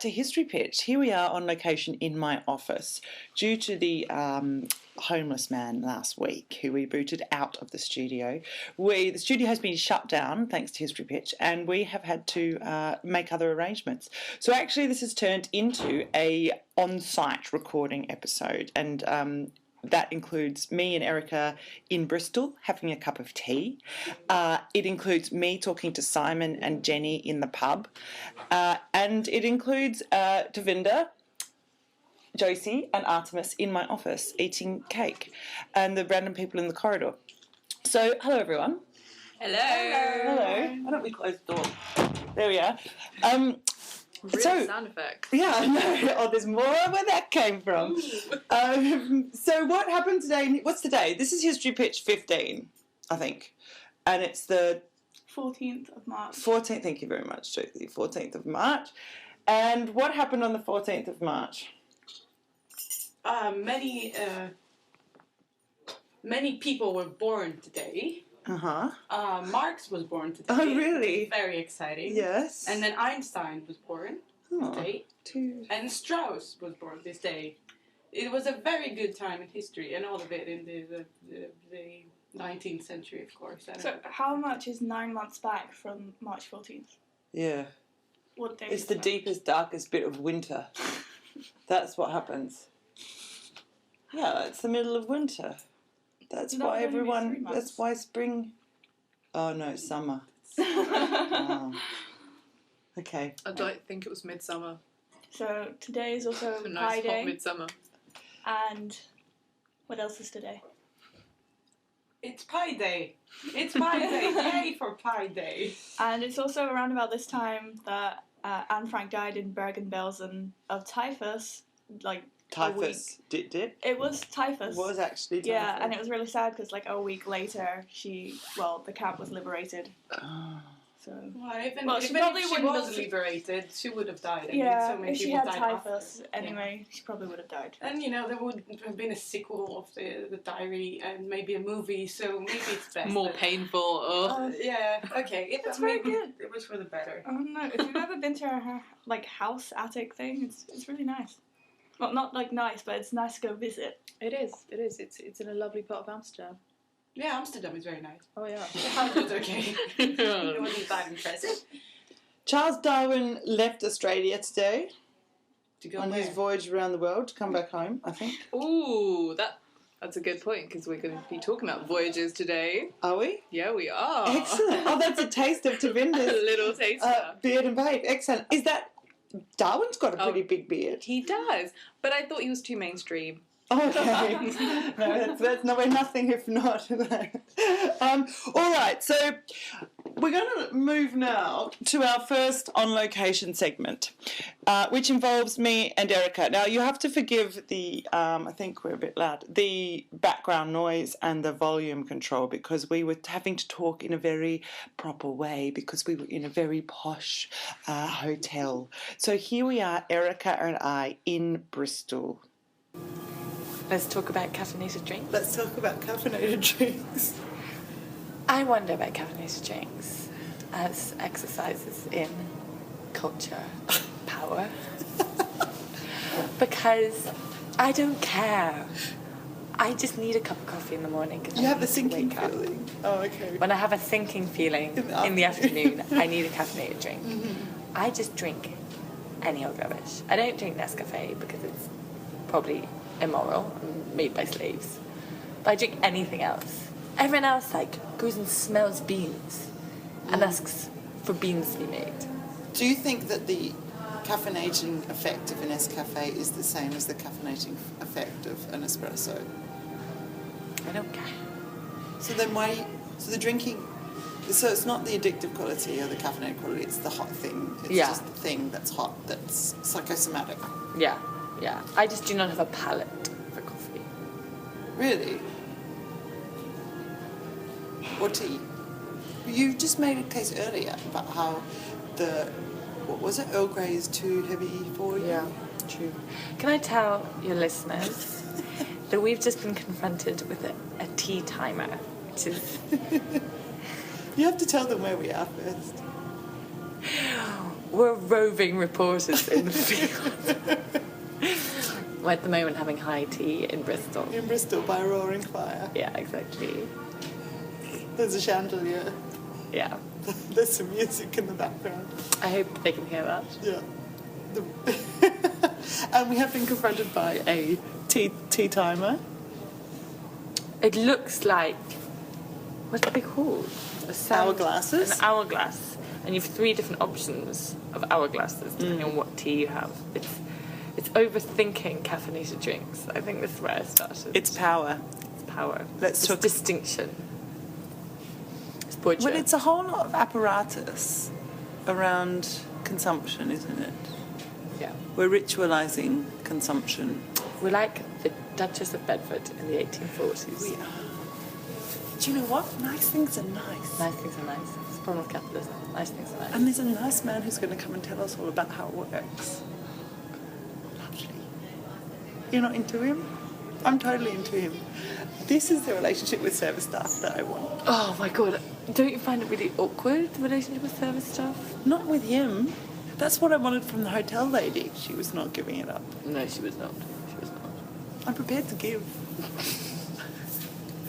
to History Pitch. Here we are on location in my office due to the homeless man last week who we booted out of the studio. The studio has been shut down thanks to History Pitch, and we have had to make other arrangements. So actually this has turned into a on-site recording episode, and that includes me and Erica in Bristol having a cup of tea. It includes me talking to Simon and Jenny in the pub. And it includes Devinda, Josie and Artemis in my office eating cake, and the random people in the corridor. So, hello everyone. Hello. Hello. Why don't we close the door? There we are. Real sound effect. Yeah, I know. Oh, there's more where that came from. So what happened today? What's today? This is History Pitch 15, I think. And it's the 14th of March. 14th, thank you very much, Josie. 14th of March. And what happened on the 14th of March? Many people were born today. Uh-huh. Marx was born today. Oh, really? Very exciting. Yes. And then Einstein was born today. And Strauss was born this day. It was a very good time in history, and all of it in the 19th century, of course. So how much is 9 months back from March 14th? Yeah. What day It's is the that? deepest, darkest bit of winter. That's what happens. Yeah, it's the middle of winter. That's Not why only 3 everyone. months. That's why spring. Oh no, it's summer. Oh. Okay. I don't think it was midsummer. So today is also It's a Pi nice hot Day. midsummer. And what else is today? It's Pi Day. It's Pi Day. Yay for Pi Day. And it's also around about this time that Anne Frank died in Bergen-Belsen of typhus. Like Typhus. Did? it was typhus. It was actually typhus. Yeah, and it was really sad because like a week later, the camp was liberated. Oh. So Well, even Well, she if probably she wouldn't was have- liberated, she would have died. I yeah, mean, so many if she people had died typhus after. anyway, she probably would have died. And you know, there would have been a sequel of the diary and maybe a movie, so maybe it's best. More that- painful. Ugh. Yeah, okay. It's very maybe good. It was for the better. I don't know. If you've ever been to her like house attic thing, it's really nice. Well, not like nice, but it's nice to go visit. It is. It's in a lovely part of Amsterdam. Yeah, Amsterdam is very nice. Oh yeah. The house was okay. It wasn't that impressive. Charles Darwin left Australia today To go on where? his voyage around the world to come back home, I think. Ooh, that's a good point because we're going to be talking about voyages today. Are we? Yeah, we are. Excellent. Oh, that's a taste of A Tavinda's little taster. beard and babe. Excellent. Is that Darwin's got a pretty big beard? He does, but I thought he was too mainstream. Okay. No, that's no, we're nothing if not. All right, so we're going to move now to our first on-location segment, which involves me and Erica. Now, you have to forgive the, I think we're a bit loud, the background noise and the volume control because we were having to talk in a very proper way because we were in a very posh hotel. So here we are, Erica and I, in Bristol. Let's talk about caffeinated drinks. Let's talk about caffeinated drinks. I wonder about caffeinated drinks as exercises in culture, power. Because I don't care. I just need a cup of coffee in the morning. You have a sinking wake up. feeling. Oh, okay. When I have a sinking feeling in the afternoon, I need a caffeinated drink. I just drink any old rubbish. I don't drink Nescafe because it's probably immoral and made by slaves. But I drink anything else. Everyone else goes and smells beans and asks for beans to be made. Do you think that the caffeinating effect of an Nescafe is the same as the caffeinating effect of an espresso? I don't care. So then why? So the drinking. So it's not the addictive quality or the caffeinated quality. It's the hot thing. It's just the thing that's hot. That's psychosomatic. Yeah. I just do not have a palate for coffee. Really? Or tea? You just made a case earlier about how what was it? Earl Grey is too heavy for you. Yeah, true. Can I tell your listeners that we've just been confronted with a tea timer, which is... You have to tell them where we are first. We're roving reporters in the field. We're at the moment having high tea in Bristol. In Bristol by a roaring fire. Yeah, exactly. There's a chandelier. Yeah. There's some music in the background. I hope they can hear that. Yeah. And we have been confronted by a tea timer. It looks like, what are they called? Hourglasses? An hourglass. And you have 3 different options of hourglasses depending on what tea you have. It's overthinking caffeinated drinks. I think this is where I started. It's power. It's power. Let's it's talk distinction. It's poetry. Well, it's a whole lot of apparatus around consumption, isn't it? Yeah. We're ritualising consumption. We're like the Duchess of Bedford in the 1840s. We are. Do you know what? Nice things are nice. Nice things are nice. It's the problem with capitalism. Nice things are nice. And there's a nice man who's going to come and tell us all about how it works. Lovely. You're not into him? I'm totally into him. This is the relationship with service staff that I want. Oh my god. Don't you find it really awkward, the relationship with service staff? Not with him. That's what I wanted from the hotel lady. She was not giving it up. No, she was not. She was not. I'm prepared to give.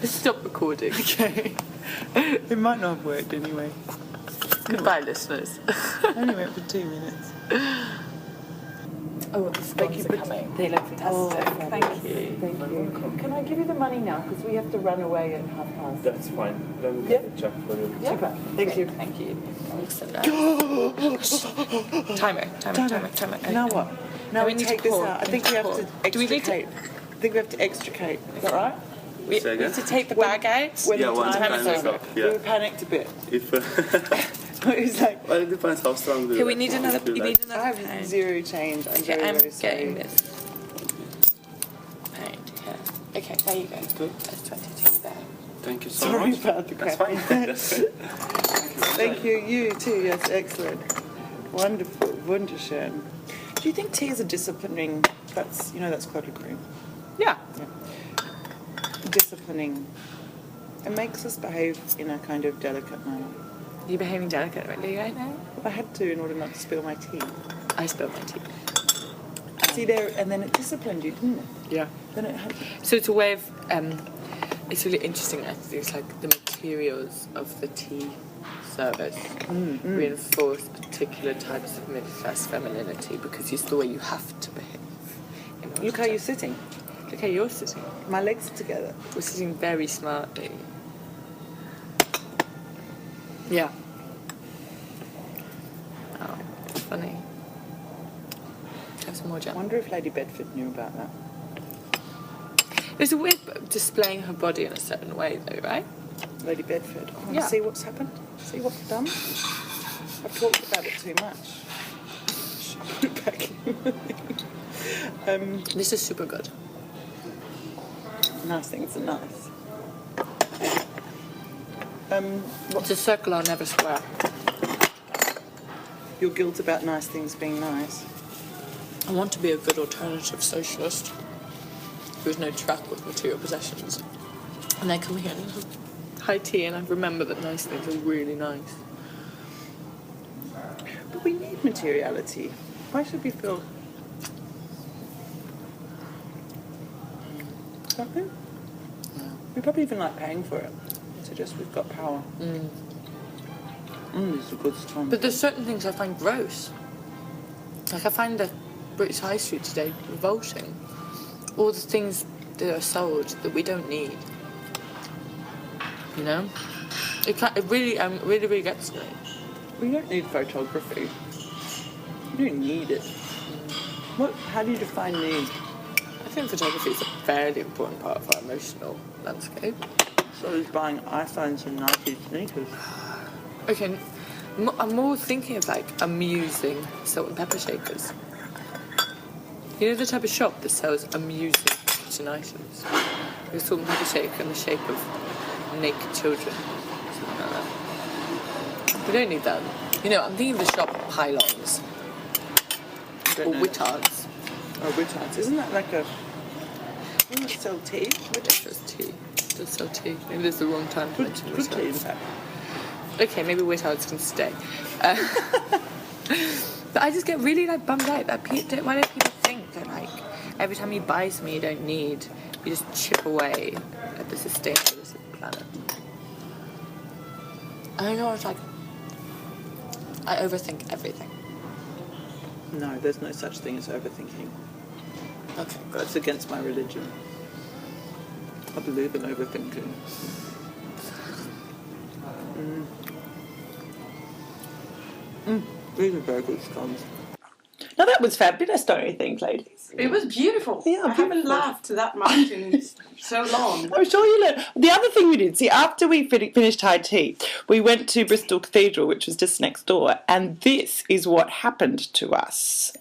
Let's stop recording. Okay. It might not have worked anyway. Goodbye, listeners. Only went for 2 minutes. Oh, the scones are coming. They look fantastic. Thank you. Thank you. Can I give you the money now? Because we have to run away at 5:30. That's fine. Let me get the check for you. Yeah. Super. Thank you. Thank you. Timer. Now what? Now we need take to this pour. out. I think we have to extricate. Do we need to? I think we have to extricate. Is that right? We Say need again? to take the bag out. When Yeah, the one time time is is over. up. We Yeah. panicked a bit. If It was like, well, it depends how strong the. Okay, we need another. you We like. need I another have pound. 0 change. I'm Okay, very, I'm very sorry. getting this pound here. Okay, there you go. Good. That's 22 there. Thank you so Sorry much. about the That's crap. fine. That's good. Thank you. You too. Yes, excellent. Wonderful. Wunderschön. Do you think tea is a disciplining? That's Clover Cream. Yeah. Disciplining. It makes us behave in a kind of delicate manner. You're behaving delicately right now. I had to in order not to spill my tea. I spilled my tea. See there, and then it disciplined you, didn't it? Yeah. Then it had. So it's a way of. It's really interesting actually. It's like the materials of the tea service reinforce particular types of middle-class femininity because it's the way you have to behave. in order Look how to- you're sitting. Look how you're sitting. My legs are together. We're sitting very smartly. Yeah. Oh, funny. Have some more I jam. wonder if Lady Bedford knew about that. It's a way of displaying her body in a certain way, though, right? Lady Bedford. Oh, Yeah. See what's happened? See what's done? I've talked about it too much. Should put it back in. This is super good. Nice things are nice. It's a circular, never square. Your guilt about nice things being nice. I want to be a good alternative socialist who has no track with material possessions. And I come here and have high tea and I remember that nice things are really nice. But we need materiality. Why should we feel... Something? We probably even like paying for it. So just we've got power. This is a good time. But there's certain things I find gross. Like I find the British High Street today revolting. All the things that are sold that we don't need. You know? It really gets me. We don't need photography. We don't need it. How do you define need? I think photography is a fairly important part of our emotional landscape. So is buying iPhones and Nike sneakers. Okay, I'm more thinking of like amusing salt and pepper shakers. You know the type of shop that sells amusing kitchen items? Like a salt and pepper shaker in the shape of naked children. Something like that. We don't need that. You know, I'm thinking of the shop Pylons. Or Wittards. Oh, Wittards. Isn't that like a... Doesn't it sell tea? It does tea. It does sell tea. Maybe there's the wrong time to mention Good tea, in Wittards. fact. Okay, maybe Wittards can stay. But I just get really like bummed out that why don't people think that like every time you buy something you don't need, you just chip away at the sustainability of the planet. I don't know, it's like I overthink everything. No, there's no such thing as overthinking. Okay. That's against my religion. I believe in overthinking. These are very good scones. Now that was fabulous, don't you think, ladies? It was beautiful. Yeah, I haven't beautiful. laughed that much in so long. I'm sure you learned. The other thing we did, see, after we finished high tea, we went to Bristol Cathedral, which was just next door, and this is what happened to us.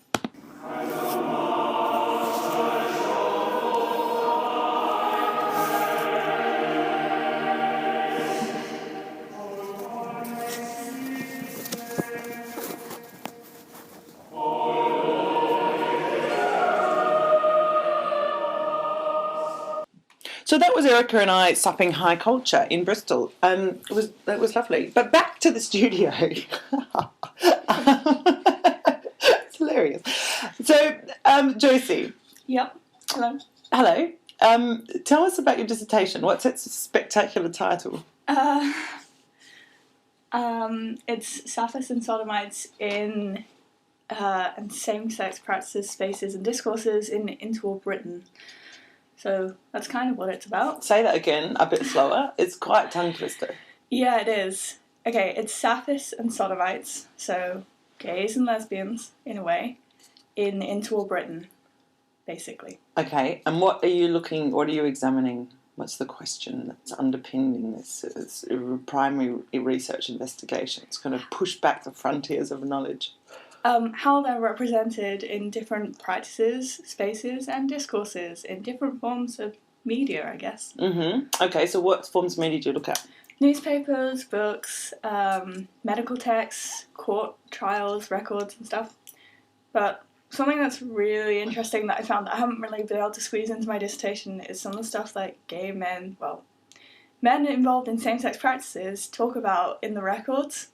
So that was Erica and I supping high culture in Bristol. It was lovely. But back to the studio. It's hilarious. So, Joycey. Yep. Hello. Hello. Tell us about your dissertation. What's its spectacular title? It's Saphists and Sodomites in same-sex practices, spaces, and discourses in interwar Britain. So that's kind of what it's about. Say that again, a bit slower. It's quite a tongue twister. Yeah, it is. Okay, it's Saphists and Sodomites, so gays and lesbians, in a way, in interwar Britain, basically. Okay, and what are you examining? What's the question that's underpinning this? It's a primary research investigation. It's going to push back the frontiers of knowledge. How they're represented in different practices, spaces, and discourses in different forms of media, I guess. Mm-hmm. Okay, so what forms of media do you look at? Newspapers, books, medical texts, court trials, records, and stuff. But something that's really interesting that I found that I haven't really been able to squeeze into my dissertation is some of the stuff that gay men, men involved in same-sex practices talk about in the records.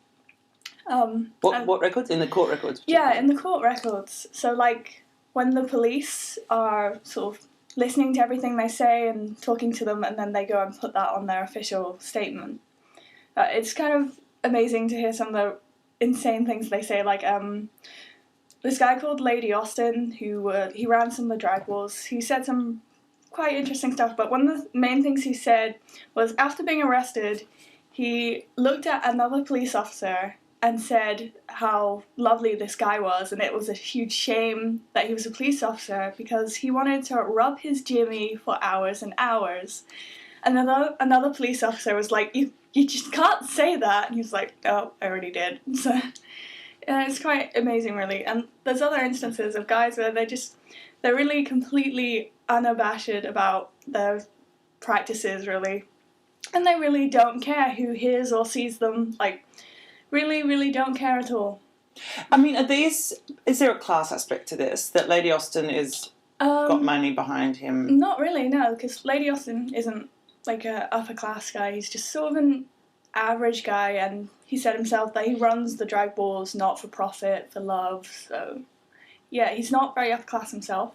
What records? In the court records? Yeah, in the court records. So, like, when the police are sort of listening to everything they say and talking to them, and then they go and put that on their official statement. It's kind of amazing to hear some of the insane things they say, like, this guy called Lady Austin, he ran some of the drag wars, he said some quite interesting stuff, but one of the main things he said was after being arrested, he looked at another police officer and said how lovely this guy was, and it was a huge shame that he was a police officer because he wanted to rub his Jimmy for hours and hours. And another police officer was like, you just can't say that. And he was like, oh, I already did. So it's quite amazing, really. And there's other instances of guys where they're really completely unabashed about their practices, really. And they really don't care who hears or sees them, like, really, really don't care at all. I mean, is there a class aspect to this, that Lady Austin got money behind him? Not really, no, because Lady Austin isn't like a upper class guy. He's just sort of an average guy, and he said himself that he runs the drag balls not for profit, for love. So, yeah, he's not very upper class himself.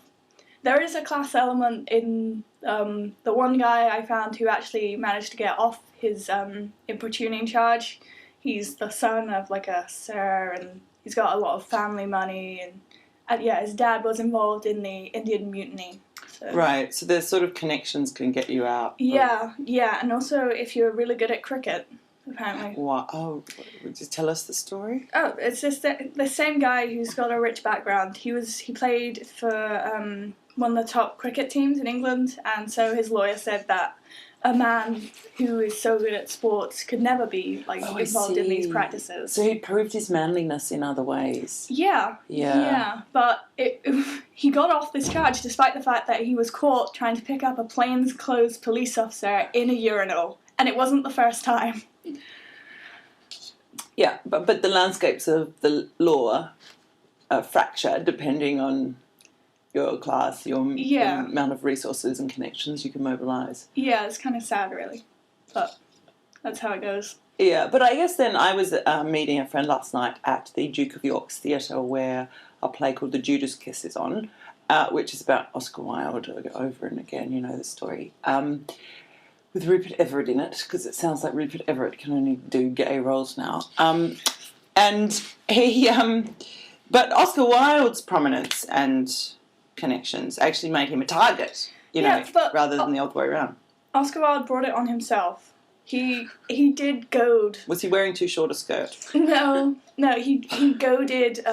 There is a class element in the one guy I found who actually managed to get off his importuning charge. He's the son of like a sir, and he's got a lot of family money, and yeah, his dad was involved in the Indian Mutiny. So. Right, so there's sort of connections can get you out. Yeah, and also if you're really good at cricket, apparently. What? Oh, just tell us the story. Oh, it's just the same guy who's got a rich background. He played for one of the top cricket teams in England, and so his lawyer said that a man who is so good at sports could never be involved in these practices. So he proved his manliness in other ways. Yeah. But he got off this charge despite the fact that he was caught trying to pick up a plainclothes police officer in a urinal, and it wasn't the first time. Yeah, but the landscapes of the law fracture depending on your class, the amount of resources and connections you can mobilise. Yeah, it's kind of sad, really. But that's how it goes. Yeah, but I guess then I was meeting a friend last night at the Duke of York's Theatre where a play called The Judas Kiss is on, which is about Oscar Wilde over and again, you know the story, with Rupert Everett in it, because it sounds like Rupert Everett can only do gay roles now. And he, but Oscar Wilde's prominence and connections actually made him a target, you know, rather than the other way around. Oscar Wilde brought it on himself. He did goad. Was he wearing too short a skirt? No, he goaded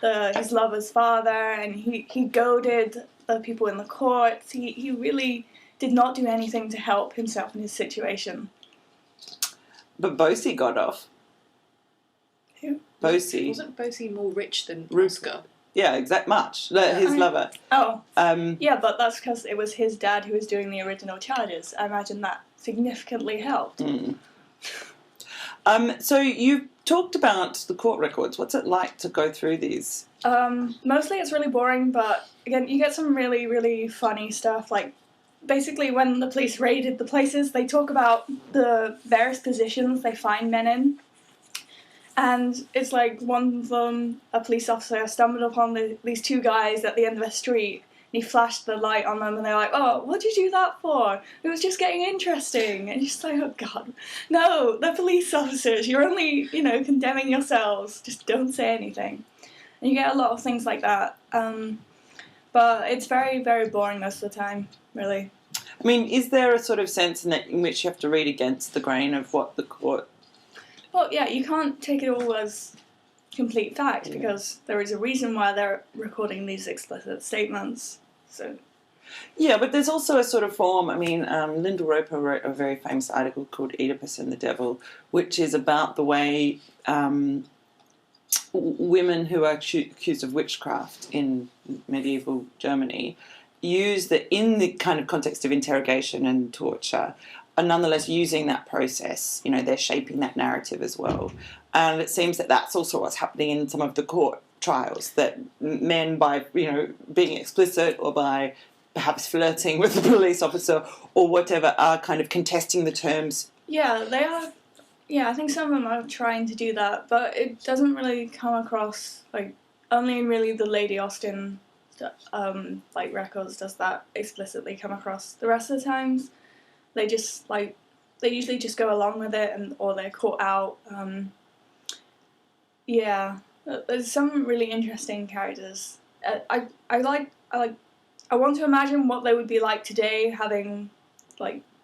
his lover's father, and he goaded the people in the courts. He really did not do anything to help himself in his situation. But Bosie got off. Who? Bosie. Wasn't Bosie more rich than Oscar? Yeah, his lover. Oh. Yeah, but that's because it was his dad who was doing the original charges. I imagine that significantly helped. Mm. So you've talked about the court records. What's it like to go through these? Mostly it's really boring, but again, you get some really, really funny stuff. Like, basically when the police raided the places, they talk about the various positions they find men in. And it's like one of them, a police officer, stumbled upon these two guys at the end of a street, and he flashed the light on them, and they're like, "Oh, what did you do that for? It was just getting interesting." And you're just like, "Oh God, no, they're police officers. You're only, condemning yourselves. Just don't say anything." And you get a lot of things like that. But it's very, very boring most of the time, really. I mean, is there a sort of sense in which you have to read against the grain of what the court... Well, yeah, you can't take it all as complete fact, because there is a reason why they're recording these explicit statements. So, yeah, but there's also a sort of form. I mean, Linda Roper wrote a very famous article called Oedipus and the Devil, which is about the way women who are accused of witchcraft in medieval Germany use in the kind of context of interrogation and torture, are nonetheless using that process. They're shaping that narrative as well. And it seems that that's also what's happening in some of the court trials, that men, by, being explicit or by perhaps flirting with the police officer or whatever, are kind of contesting the terms. Yeah, they are. Yeah, I think some of them are trying to do that, but it doesn't really come across, only in really the Lady Austen, records does that explicitly come across. The rest of the times, they just, they usually just go along with it, or they're caught out. Yeah, there's some really interesting characters. I want to imagine what they would be like today, having,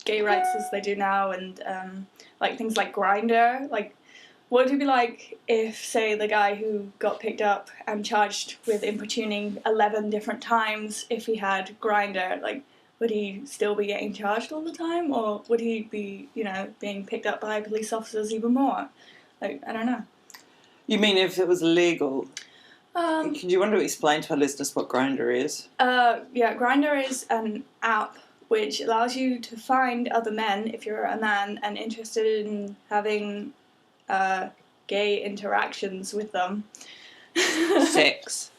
gay rights as they do now, and, things like Grindr. What would it be like if, say, the guy who got picked up and charged with importuning 11 different times, if he had Grindr, would he still be getting charged all the time, or would he be, being picked up by police officers even more? I don't know. You mean if it was legal? Could you want to explain to our listeners what Grindr is? Yeah, Grindr is an app which allows you to find other men, if you're a man and interested in having gay interactions with them. Sex.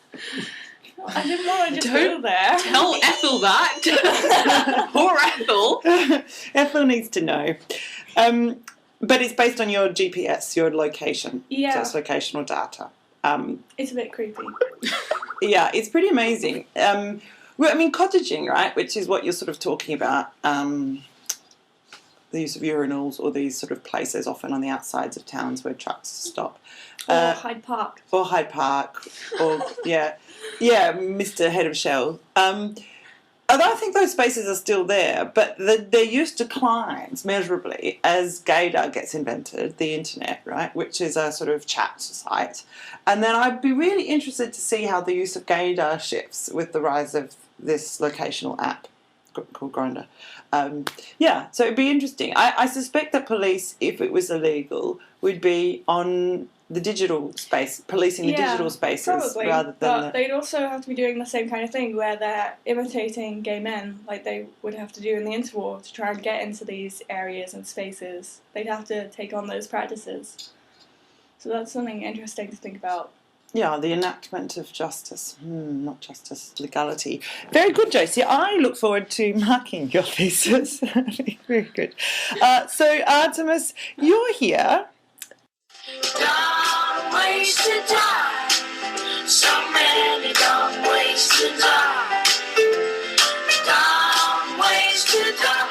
I didn't want to just go there. Tell Ethel that. Poor Ethel. Ethel needs to know. But it's based on your GPS, your location. Yeah. So it's locational data. It's a bit creepy. Yeah, it's pretty amazing. Cottaging, right, which is what you're sort of talking about, the use of urinals or these sort of places often on the outsides of towns where trucks stop. Or Hyde Park. Or Hyde Park. Or, yeah, Mr. Head of Shell. Although I think those spaces are still there, but their use declines measurably as gaydar gets invented, the internet, right, which is a sort of chat site. And then I'd be really interested to see how the use of gaydar shifts with the rise of this locational app called Grindr. So it'd be interesting. I suspect that police, if it was illegal, would be on the digital space, policing the digital spaces, probably, rather than... But they'd also have to be doing the same kind of thing where they're imitating gay men, like they would have to do in the interwar to try and get into these areas and spaces. They'd have to take on those practices. So that's something interesting to think about. Yeah, the enactment of justice. Not justice, legality. Very good, Josie. I look forward to marking your thesis. Very good. So, Artemis, you're here. Don't waste your time. So many don't waste your time. Don't waste your time.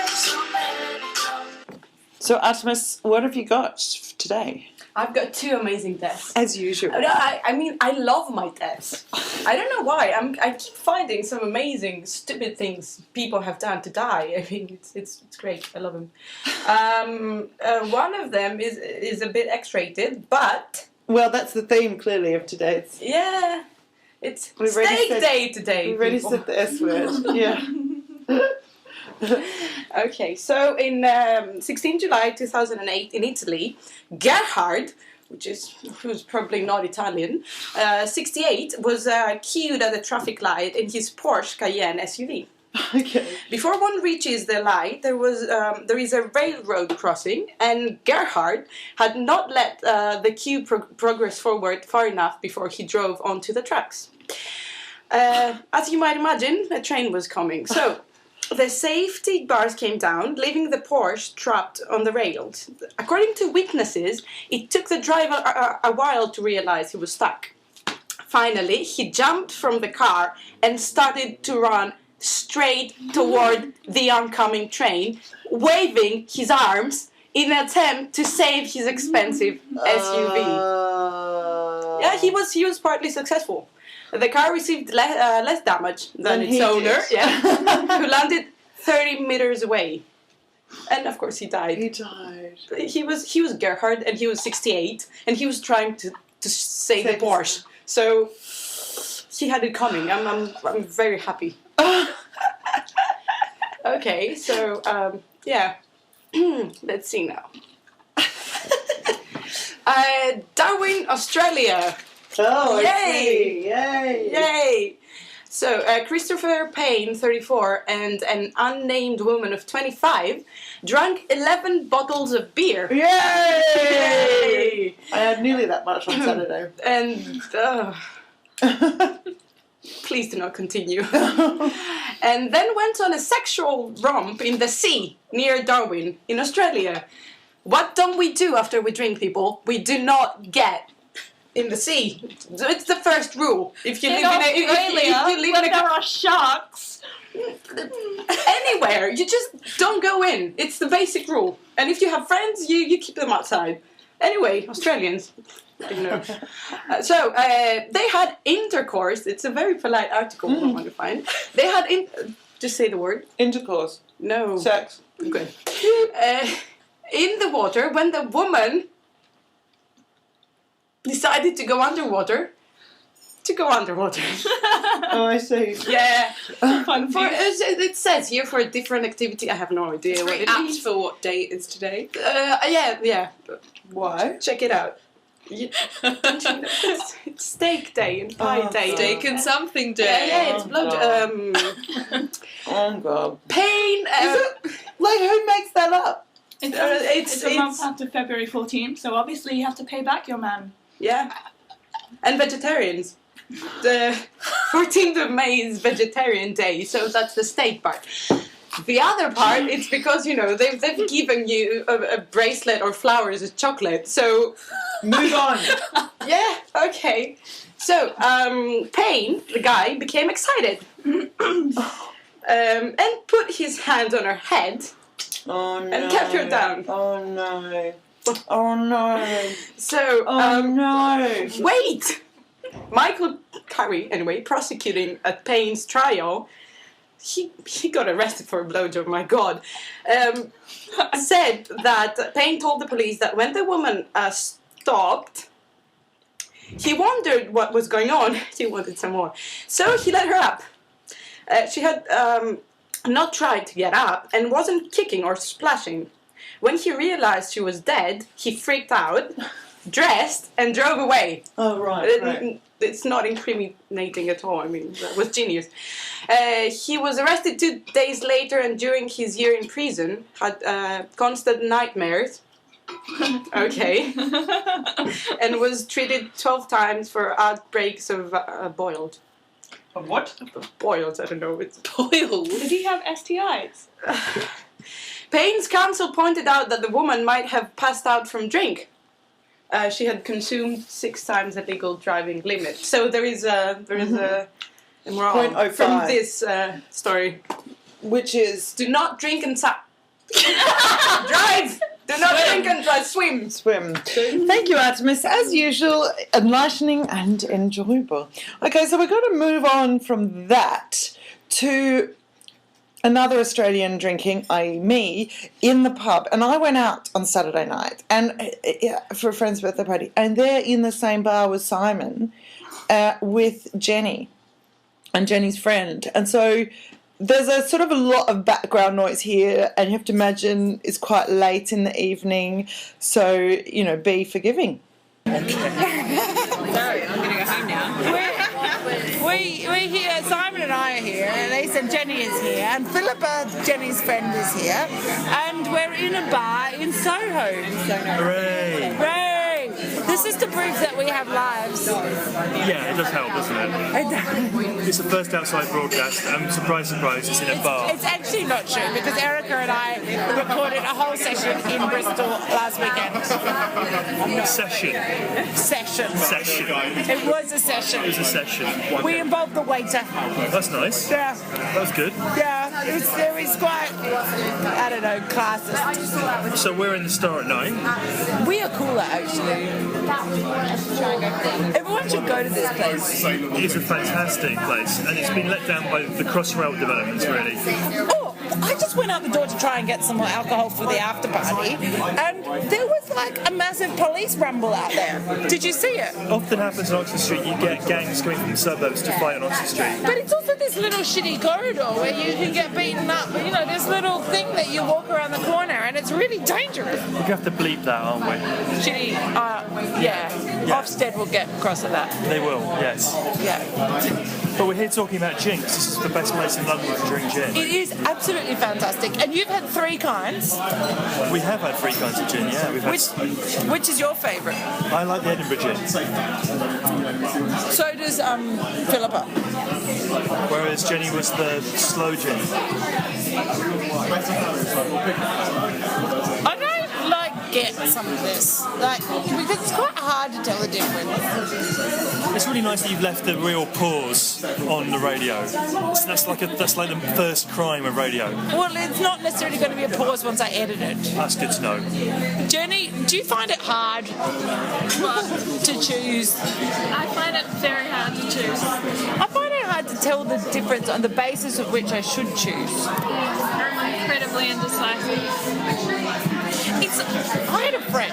So many don't. So, Artemis, what have you got today? I've got 2 amazing deaths. As usual. I mean, I love my deaths. I don't know why. I keep finding some amazing, stupid things people have done to die. I mean, it's great. I love them. One of them is a bit X-rated, but... Well, that's the theme, clearly, of today's. Yeah. It's steak day today. We already people. said the S word. Yeah. Okay, so in 16 July 2008 in Italy, Gerhard, who's probably not Italian, 68, was queued at a traffic light in his Porsche Cayenne SUV. Okay. Before one reaches the light, there is a railroad crossing, and Gerhard had not let the queue progress forward far enough before he drove onto the tracks. As you might imagine, a train was coming, so the safety bars came down, leaving the Porsche trapped on the rails. According to witnesses, it took the driver a while to realize he was stuck. Finally, he jumped from the car and started to run straight toward the oncoming train, waving his arms in an attempt to save his expensive SUV. Yeah, he was partly successful. The car received less damage than its owner, who landed 30 meters away. And of course he died. He died. He was Gerhard, and he was 68, and he was trying to save the Porsche. So he had it coming. I'm very happy. Okay, so yeah. Let's see now. Darwin, Australia. Oh, Yay! Yay! Yay! So, Christopher Payne, 34, and an unnamed woman of 25 drank 11 bottles of beer. Yay! Yay! I had nearly that much on Saturday. And, please do not continue. And then went on a sexual romp in the sea near Darwin, in Australia. What don't we do after we drink, people? We do not get in the sea. It's the first rule. If you live in Australia, there are sharks. Anywhere, you just don't go in. It's the basic rule. And if you have friends, you keep them outside. Anyway, Australians. You know. So they had intercourse. It's a very polite article. I want to find. They had just say the word. Intercourse. No. Sex. Good. In the water when the woman decided to go underwater. Oh, I see. Yeah. It says here for a different activity. I have no idea what it means. For what date is today? Yeah. Why? Check it out. It's steak day and pie day. Steak and something day. Yeah, it's blood. Oh God. Pain. Like, who makes that up? It's a month after February 14th, so obviously you have to pay back your man. Yeah. And vegetarians. The 14th of May is vegetarian day, so that's the steak part. The other part, it's because, you know, they've given you a bracelet or flowers as chocolate, so... Move on. Yeah, okay. So, Payne, the guy, became excited. And put his hand on her head. Oh no. And kept her down. Oh no. Oh no. So, no. Wait! Michael Curry, anyway, prosecuting at Payne's trial, he got arrested for a blowjob, my God, said that Payne told the police that when the woman stopped, he wondered what was going on. He wanted some more. So he let her up. She had not tried to get up and wasn't kicking or splashing. When he realized she was dead, he freaked out, dressed, and drove away. Oh, right. It's not incriminating at all. I mean, that was genius. He was arrested 2 days later, and during his year in prison, had constant nightmares Okay. And was treated 12 times for outbreaks of boiled. Of what? Boiled, I don't know. It's Boiled. Did he have STIs? Payne's counsel pointed out that the woman might have passed out from drink. She had consumed 6 times the legal driving limit. So there is a moral 0.05. from this story. Which is Do not drink and drive. Do not drink and drive. Swim. swim. Thank you, Artemis. As usual, enlightening and enjoyable. Okay, so we're going to move on from that to another Australian drinking, i.e. me, in the pub. And I went out on Saturday night and for a friend's birthday party. And they're in the same bar with Simon with Jenny and Jenny's friend. And so there's a sort of a lot of background noise here, and you have to imagine it's quite late in the evening, so, you know, be forgiving. Sorry, I'm going to go home now. We're here, Simon and I are here, Elise and Jenny is here, and Philippa, Jenny's friend, is here, and we're in a bar in Soho. Hooray! Hooray! This is to prove that we have lives. Yeah, it does help, doesn't it? It's the first outside broadcast, and surprise, surprise, it's in a bar. It's actually not true, because Erica and I recorded a whole session in Bristol last weekend. Session. It was a session. It was a session. We involved the waiter. That's nice. Yeah. That was good. Yeah, it was quite, I don't know, classist. So we're in the Star at 9. We are cooler, actually. Everyone should go to this place. It is a fantastic place, and it's been let down by the Crossrail developments, really. Oh, I just went out the door to try and get some more alcohol for the after party, and there was like a massive police rumble out there. Did you see it? Often happens on Oxford Street, you get gangs coming from the suburbs to fight on Oxford Street. But it's also this little shitty corridor where you can get beaten up. You know, this little thing that you walk around the corner, and it's really dangerous. We're going to have to bleep that, aren't we? Shitty, yeah. Ofsted will get across of that. They will, yes. Yeah. But we're here talking about Jinx. This is the best place in London to drink gin. It is absolutely fantastic. And you've had 3 kinds. We have had 3 kinds of gin, yeah. We've had... Which is your favourite? I like the Edinburgh gin. So does Philippa. Whereas Jenny was the slow gin. I don't get some of this, because it's quite hard to tell the difference. It's really nice that you've left the real pause on the radio. That's like the first crime of radio. Well, it's not necessarily going to be a pause once I edit it. That's good to know. Jenny, do you find it hard to choose? I find it very hard to choose. I find it hard to tell the difference on the basis of which I should choose. I'm incredibly indecisive. I had a friend,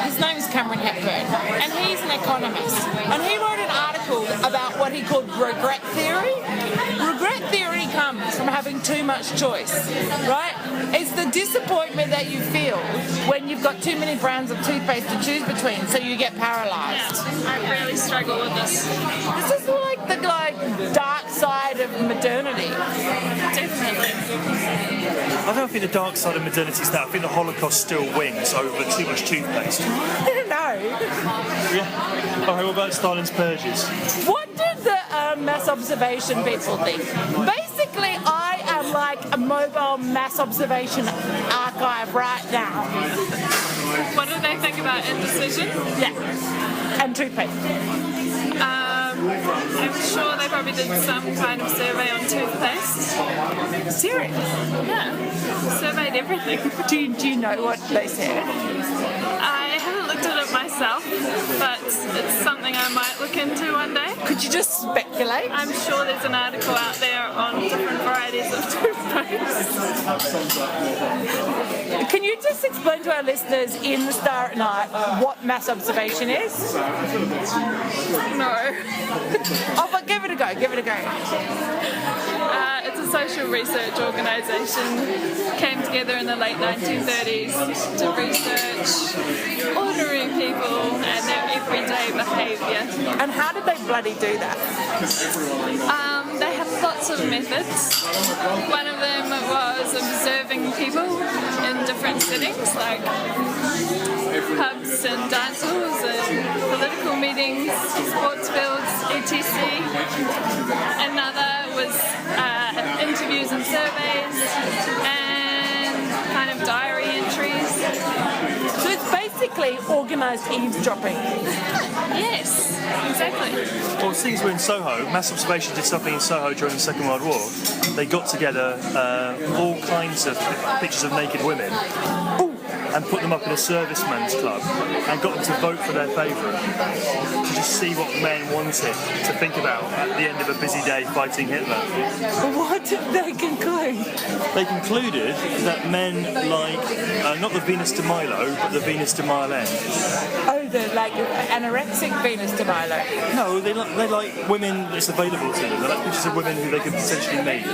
his name is Cameron Hepburn, and he's an economist, and he wrote an article about what he called regret theory. Regret theory comes from having too much choice, right? It's the disappointment that you feel when you've got too many brands of toothpaste to choose between, so you get paralysed. I really struggle with this. This is like the dark side of modernity. Definitely. I don't think the dark side of modernity is that. I think the Holocaust still wins over too much toothpaste. No. Yeah. Alright, what about Stalin's purges? What did the mass observation people think? Basically, I am like a mobile mass observation archive right now. What do they think about indecision? Yeah. And toothpaste. I'm sure they probably did some kind of survey on toothpaste. Serious? Yeah. Surveyed everything. Do you know what they said? I haven't looked at it myself, but it's something I might look into one day. Could you just speculate? I'm sure there's an article out there on different varieties of toothpaste. Can you just explain to our listeners in the Star at Night what mass observation is? No. Oh, but give it a go. It's a social research organisation. Came together in the late 1930s to research ordinary people and their everyday behaviour. And how did they bloody do that? They have lots of methods. One of them was observing people in in different settings, like pubs and dance halls and political meetings, sports fields, etc. Another was interviews and surveys and kind of diary entries. So it's basically organised eavesdropping. Yes, exactly. Well, since we're in Soho, Mass Observation did something in Soho during the Second World War. They got together all kinds of pictures of naked women and put them up in a servicemen's club and got them to vote for their favourite, to just see what men wanted to think about at the end of a busy day fighting Hitler. What did they conclude? They concluded that men like, not the Venus de Milo, but the Venus de Milo. Oh, the like anorexic Venus de Milo. No, they like women that's available to them. They like pictures of women who they could potentially meet.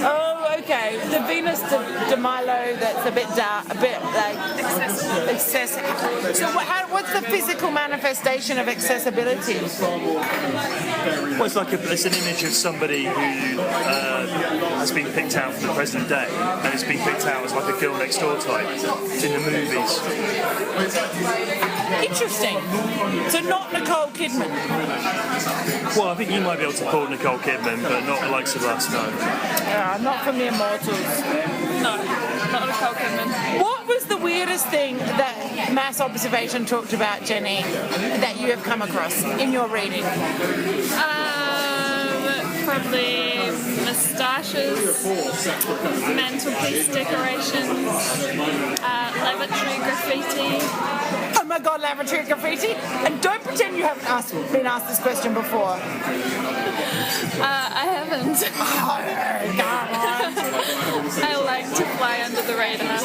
Oh, okay. The Venus de Milo that's a bit dark, a bit like excessive. So what's the physical manifestation of accessibility? Well, it's an image of somebody who has been picked out for the present day, and it's been picked out as like a girl next door type. It's in the movies. Interesting. So not Nicole Kidman. Well, I think you might be able to call Nicole Kidman, but not the likes of us, no. Yeah, not from the Immortals. No, not Nicole Kidman. What was the weirdest thing that Mass Observation talked about, Jenny, that you have come across in your reading? Probably moustaches, mantelpiece decorations, lavatory graffiti. Oh my god, lavatory graffiti! And don't pretend you haven't been asked this question before. I haven't. I like to fly under the radar.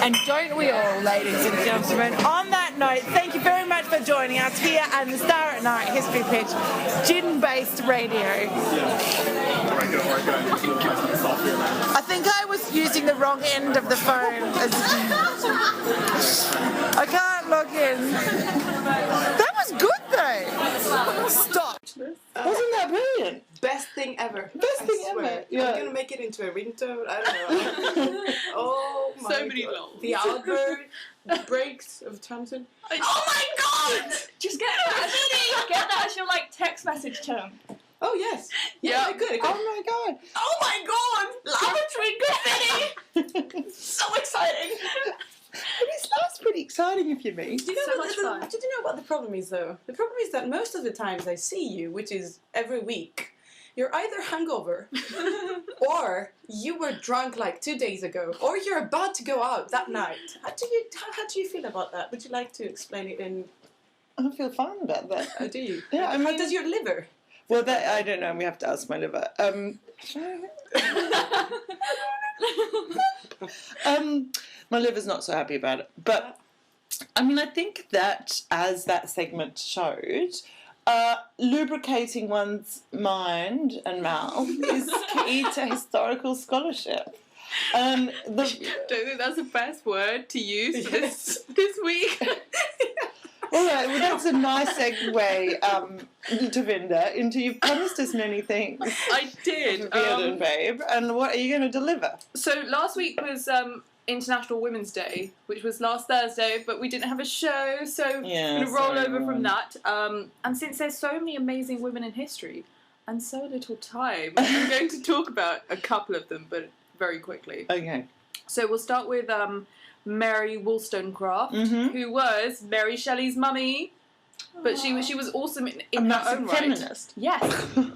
And don't we all, ladies and gentlemen? On that note, thank you very much for joining us here on the Star at Night History Pitch, gin-based radio. I think I was using the wrong end of the phone. I can't log in. That was good though. Stop. Wasn't that brilliant? Best thing ever. Best thing ever. Yeah. I'm gonna make it into a ringtone. I don't know. Oh my So many God. lols. The Albert breaks of Tamson. Oh my god! Just get that as your like text message tone. Oh yes. Yeah, I could. Oh my god. Oh my god! Lavatory graffiti! So exciting! That's pretty exciting if you mean. Do you know So what much the, fun. Did you know what the problem is though? The problem is that most of the times I see you, which is every week, you're either hungover or you were drunk like 2 days ago, or you're about to go out that night. How do you feel about that? Would you like to explain it in? I feel fine about that. Do you? Yeah, I mean, How does your liver? well, that I don't know. We have to ask my liver. My liver's not so happy about it. But, I mean, I think that, as that segment showed, lubricating one's mind and mouth is key to historical scholarship. Don't think that's the best word to use this week. All right, well, that's a nice segue, Tavinda, into you've promised us many things. I did. Beard and Babe, and what are you going to deliver? So last week was International Women's Day, which was last Thursday, but we didn't have a show, so I'm going to roll over from that. And since there's so many amazing women in history and so little time, I'm going to talk about a couple of them, but very quickly. Okay. So we'll start with Mary Wollstonecraft, who was Mary Shelley's mummy, but she was awesome in her own right. Feminist. Yes,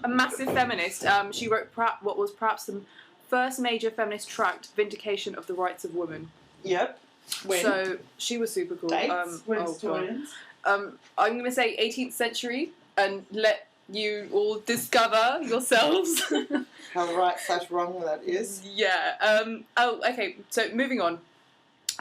a massive feminist. She wrote what was perhaps the first major feminist tract, Vindication of the Rights of Women. Yep. When? So she was super cool. Dates? I'm going to say 18th century and let you all discover yourselves. How right/wrong that is. Yeah. Okay. So moving on.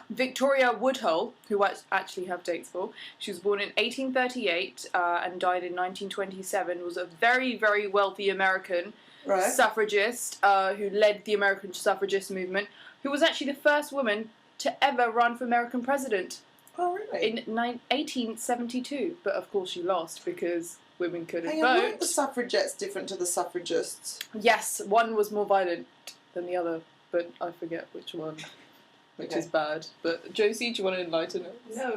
Victoria Woodhull, who I actually have dates for, she was born in 1838 and died in 1927, was a very, very wealthy American suffragist who led the American suffragist movement, who was actually the first woman to ever run for American president. Oh, really? In 1872, but of course she lost because women couldn't vote. Weren't the suffragettes different to the suffragists? Yes, one was more violent than the other. but I forget which one, which is bad. But Josie, do you want to enlighten us? No,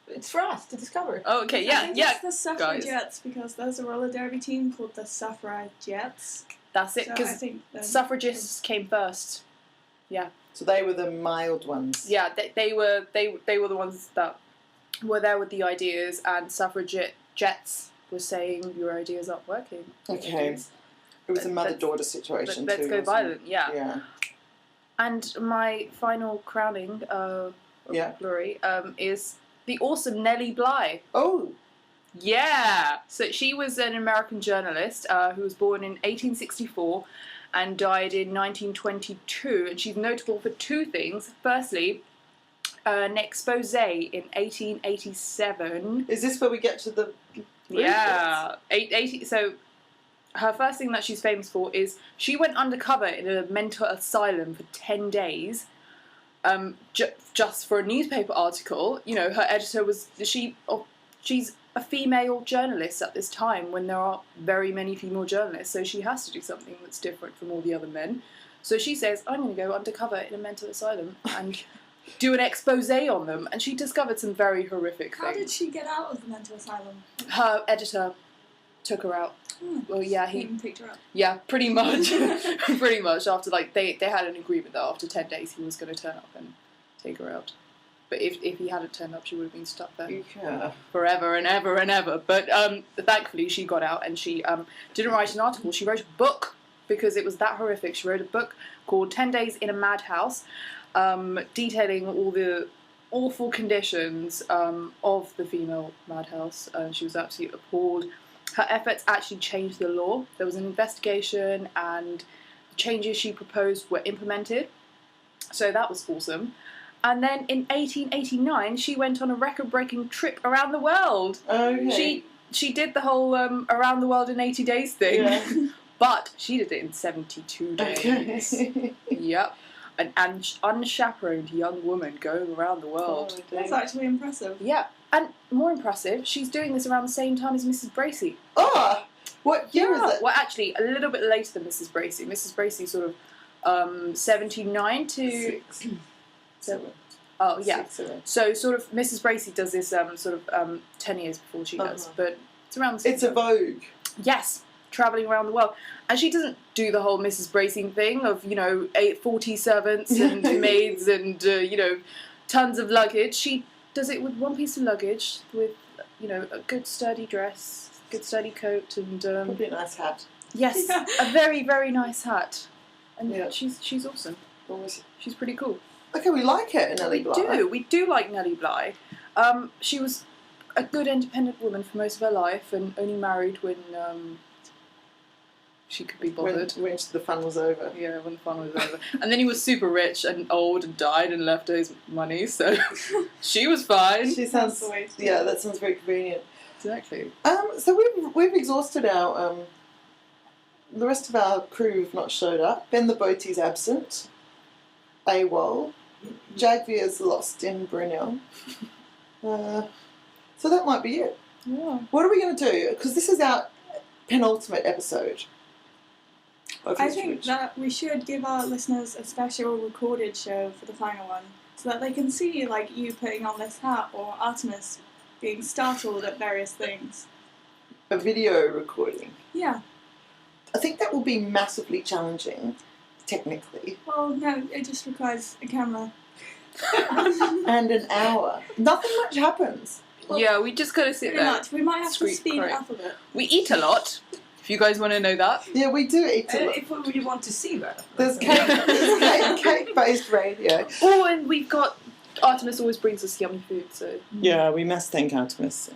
it's for us to discover. Oh, okay, I think it's the guys. suffragettes, because there's a roller derby team called the suffragettes. That's it, So I because think suffragists came first. Yeah. So they were the mild ones. Yeah, they were the ones that were there with the ideas, and suffragettes were saying your ideas aren't working. Okay. It was a mother-daughter situation Let's too. go violent, yeah. Yeah. And my final crowning of glory is the awesome Nellie Bly. Oh. Yeah. So she was an American journalist who was born in 1864 and died in 1922. And she's notable for two things. Firstly, an expose in 1887. Is this where we get to the... Yeah. 80, so her first thing that she's famous for is she went undercover in a mental asylum for 10 days just for a newspaper article. You know, her editor was... She's a female journalist at this time when there are very many female journalists, so she has to do something that's different from all the other men. So she says, I'm going to go undercover in a mental asylum and do an expose on them, and she discovered some very horrific things. How did she get out of the mental asylum? Her editor took her out. Well, yeah, he picked her up. Yeah, pretty much. Pretty much. After, like, they had an agreement that after 10 days he was going to turn up and take her out. But if he hadn't turned up, she would have been stuck there forever and ever and ever. But thankfully, she got out, and she didn't write an article. She wrote a book because it was that horrific. She wrote a book called 10 Days in a Madhouse, detailing all the awful conditions of the female madhouse. She was absolutely appalled. Her efforts actually changed the law. There was an investigation, and the changes she proposed were implemented. So that was awesome. And then in 1889, she went on a record-breaking trip around the world. Okay. She did the whole around the world in 80 days thing, but she did it in 72 days. Okay. Yep. An unchaperoned young woman going around the world. That's actually impressive. Yeah. And more impressive, she's doing this around the same time as Mrs. Bracey. Oh! What year is it? Well, actually, a little bit later than Mrs. Bracey. Mrs. Bracey sort of 79 to... 7. Oh, yeah. 6, 7. So, sort of, Mrs. Bracey does this 10 years before she does, but it's around the same It's a time. Vogue. Yes, travelling around the world. And she doesn't do the whole Mrs. Bracey thing of, 40 servants and maids and, tons of luggage. She does it with one piece of luggage, with, a good sturdy dress, good sturdy coat, and... Probably a nice hat. Yes, a very, very nice hat. And she's awesome. Always. She's pretty cool. Okay, we like it, Nellie Bly. We do like Nellie Bly. She was a good independent woman for most of her life, and only married when she could be bothered. When the fun was over. Yeah, when the fun was over. And then he was super rich and old and died and left her his money, so she was fine. She sounds... Yeah, that sounds very convenient. Exactly. So we've exhausted our... the rest of our crew have not showed up. Ben the Boatie's absent. AWOL. Jagvier's lost in Brunel. So that might be it. Yeah. What are we going to do? Because this is our penultimate episode. I think that we should give our listeners a special recorded show for the final one, so that they can see, like, you putting on this hat, or Artemis being startled at various things. A video recording. Yeah. I think that will be massively challenging, technically. Well, no, it just requires a camera. And an hour. Nothing much happens. Well, yeah, we just gotta sit pretty there. Much. We might have to speed it up a bit. We eat a lot, if you guys want to know that. Yeah, we do eat a lot. If we really want to see that. There's cake-based radio. Oh, and we've got... Artemis always brings us yummy food, so... Yeah, we must thank Artemis.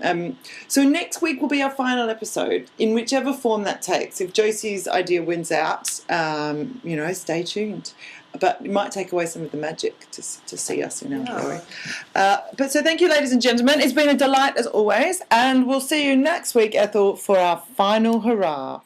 So next week will be our final episode, in whichever form that takes. If Josie's idea wins out, stay tuned. But it might take away some of the magic to see us in our glory. But so thank you, ladies and gentlemen. It's been a delight as always, and we'll see you next week, Ethel, for our final hurrah.